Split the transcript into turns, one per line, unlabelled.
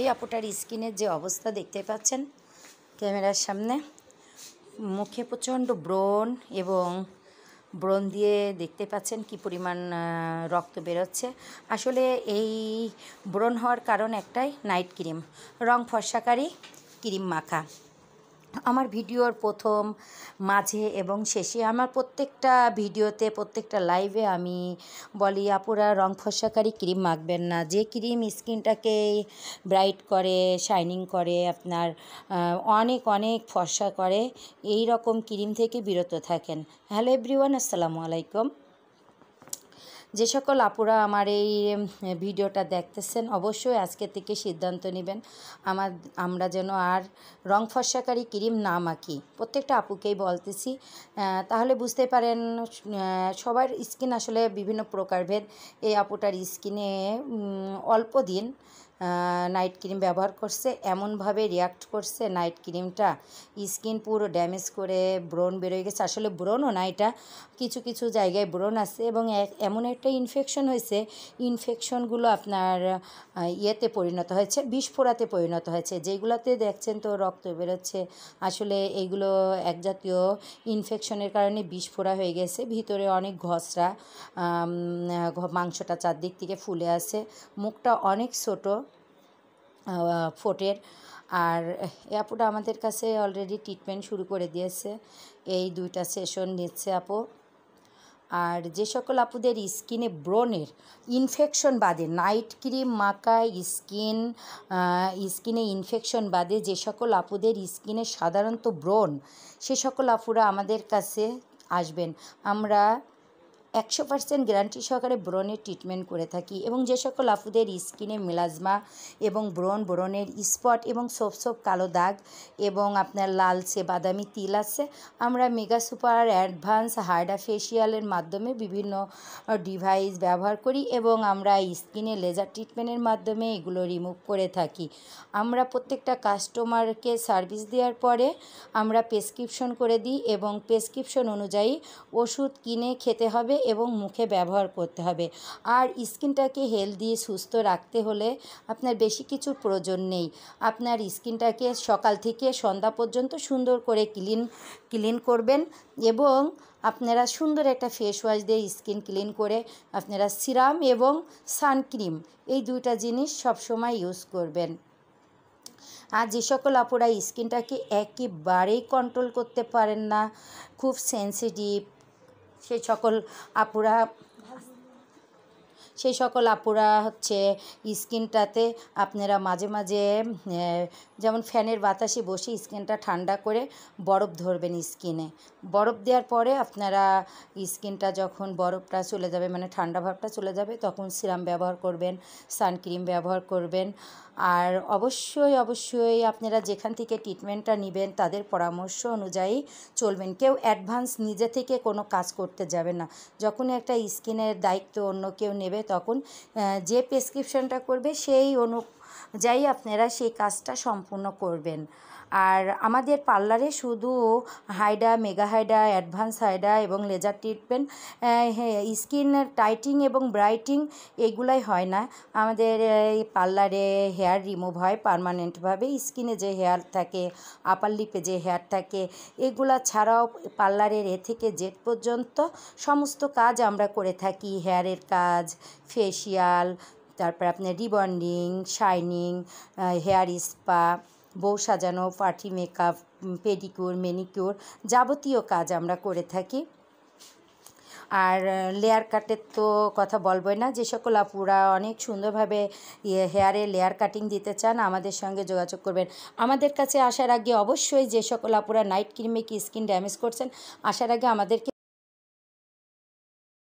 এই আপুটার স্কিনের যে অবস্থা দেখতে পাচ্ছেন ক্যামেরার সামনে, মুখে প্রচণ্ড ব্রণ এবং ব্রণ দিয়ে দেখতে পাচ্ছেন কি পরিমাণ রক্ত বেরোচ্ছে। আসলে এই ব্রণ হওয়ার কারণ একটাই, নাইট ক্রিম, রং ফর্সাকারী ক্রিম মাখা। আমার ভিডিওর প্রথম, মাঝে এবং শেষে আমার প্রত্যেকটা ভিডিওতে, প্রত্যেকটা লাইভে আমি বলি আপুরা রং ফর্সাকারী ক্রিম মাখবেন না। যে ক্রিম স্কিনটাকে ব্রাইট করে, শাইনিং করে, আপনার অনেক অনেক ফর্সা করে, এই রকম ক্রিম থেকে বিরত থাকেন। হ্যালো এভরিওয়ান, আসসালামু আলাইকুম। যে সকল আপুরা আমার এই ভিডিওটা দেখতেছেন অবশ্যই আজকে থেকে সিদ্ধান্ত নেবেন আমরা যেন আর রং ফর্সাকারী ক্রিম না মাখি। প্রত্যেকটা আপুকেই বলতেছি, তাহলে বুঝতে পারেন সবার স্কিন আসলে বিভিন্ন প্রকারভেদ। এই আপুটার স্কিনে অল্প দিন নাইট ক্রিম ব্যবহার করছে, এমনভাবে রিয়াক্ট করছে নাইট ক্রিমটা, স্কিন পুরো ড্যামেজ করে ব্রণ বেরোয় গেছে। আসলে ব্রণও না, এটা কিছু কিছু জায়গায় ব্রণ আছে এবং এমন একটা ইনফেকশন হয়েছে, ইনফেকশনগুলো আপনার ইয়েতে পরিণত হয়েছে, বিস্ফোরাতে পরিণত হয়েছে। যেগুলোতে দেখছেন তো রক্ত বেরোচ্ছে, আসলে এইগুলো এক জাতীয় ইনফেকশনের কারণে বিস্ফোরা হয়ে গেছে। ভিতরে অনেক ঘষরা, মাংসটা চারদিক থেকে ফুলে আছে, মুখটা অনেক ছোটো ফোটের। আর এই আপুটা আমাদের কাছে অলরেডি ট্রিটমেন্ট শুরু করে দিয়েছে, এই 2টা সেশন নিচ্ছে আপু। আর যে সকল আপুদের স্কিনে ব্রণের ইনফেকশন বাদে, নাইট ক্রিম মাখা স্কিনে ইনফেকশন বাদে যে সকল আপুদের স্কিনে সাধারণত ব্রণ, সে সকল আপুরা আমাদের কাছে আসবেন। আমরা 100% গ্যারান্টি সহকারে ব্রণের ট্রিটমেন্ট করে থাকি। এবং যে সকল আপুদের স্কিনে মেলাজমা এবং ব্রণের স্পট এবং ছোপ কালো দাগ এবং আপনার লালচে বাদামি তিল আছে, আমরা মেগা সুপার অ্যাডভান্স হাইড্রা ফেসিয়ালের মাধ্যমে বিভিন্ন ডিভাইস ব্যবহার করি এবং আমরা স্কিনে লেজার ট্রিটমেন্টের মাধ্যমে এগুলো রিমুভ করে থাকি। আমরা প্রত্যেকটা কাস্টমারকে সার্ভিস দেওয়ার পরে আমরা প্রেসক্রিপশন করে দিই এবং প্রেসক্রিপশন অনুযায়ী ওষুধ কিনে খেতে হবে এবং মুখে ব্যবহার করতে হবে। আর স্কিনটাকে হেলদি সুস্থ রাখতে হলে আপনার বেশি কিছুর প্রয়োজন নেই। আপনার স্কিনটাকে সকাল থেকে সন্ধ্যা পর্যন্ত সুন্দর করে ক্লিন করবেন এবং আপনারা সুন্দর একটা ফেস ওয়াশ দিয়ে স্কিন ক্লিন করে আপনারা সিরাম এবং সানক্রিম, এই 2টা জিনিস সবসময় ইউজ করবেন। আর যে সকল আপুরা স্কিনটাকে একেবারেই কন্ট্রোল করতে পারেন না, খুব সেন্সিটিভ, সেই সকল আপুরা হচ্ছে স্কিনটাতে আপনারা মাঝে মাঝে যেমন ফ্যানের বাতাসে বসে স্কিনটা ঠান্ডা করে বরফ ধরবেন স্কিনে। বরফ দেওয়ার পরে আপনারা স্কিনটা যখন বরফটা চলে যাবে, মানে ঠান্ডা ভাবটা চলে যাবে, তখন সিরাম ব্যবহার করবেন, সানক্রিম ব্যবহার করবেন। আর অবশ্যই আপনারা যেখান থেকে ট্রিটমেন্টটা নেবেন তাদের পরামর্শ অনুযায়ী চলবেন। কেউ অ্যাডভান্স নিজে থেকে কোনো কাজ করতে যাবে না। যখন একটা স্কিনের দায়িত্ব অন্য কেউ নেবে, তখন যে প্রেসক্রিপশনটা করবে সেই অনুযায়ী আপনারা সেই কাজটা সম্পূর্ণ করবেন। আর আমাদের পার্লারে শুধু Hydra, mega Hydra, advance Hydra এবং লেজার ট্রিটমেন্ট, স্কিন টাইটিং এবং ব্রাইটিং এগুলাই হয় না। আমাদের এই পার্লারে হেয়ার রিমুভ হয় পার্মানেন্টভাবে। স্কিনে যে হেয়ার থাকে, আপার লিপে যে হেয়ার থাকে, এগুলা ছাড়াও পার্লারের এ থেকে জেড পর্যন্ত সমস্ত কাজ আমরা করে থাকি। হেয়ারের কাজ, ফেসিয়াল, তারপর আপনার রিবন্ডিং, শাইনিং, হেয়ার স্পা, বউ সাজানো, পার্টি মেকআপ, পেডিকিউর, ম্যানিকিউর, যাবতীয় কাজ আমরা করে থাকি। আর লেয়ার কাটের তো কথা বলবই না। যে সকল আপুরা অনেক সুন্দরভাবে হেয়ারে লেয়ার কাটিং দিতে চান আমাদের সঙ্গে যোগাযোগ করবেন। আমাদের কাছে আসার আগে অবশ্যই যে সকল আপুরা নাইট ক্রিমে কি স্কিন ড্যামেজ করছেন, আসার আগে আমাদেরকে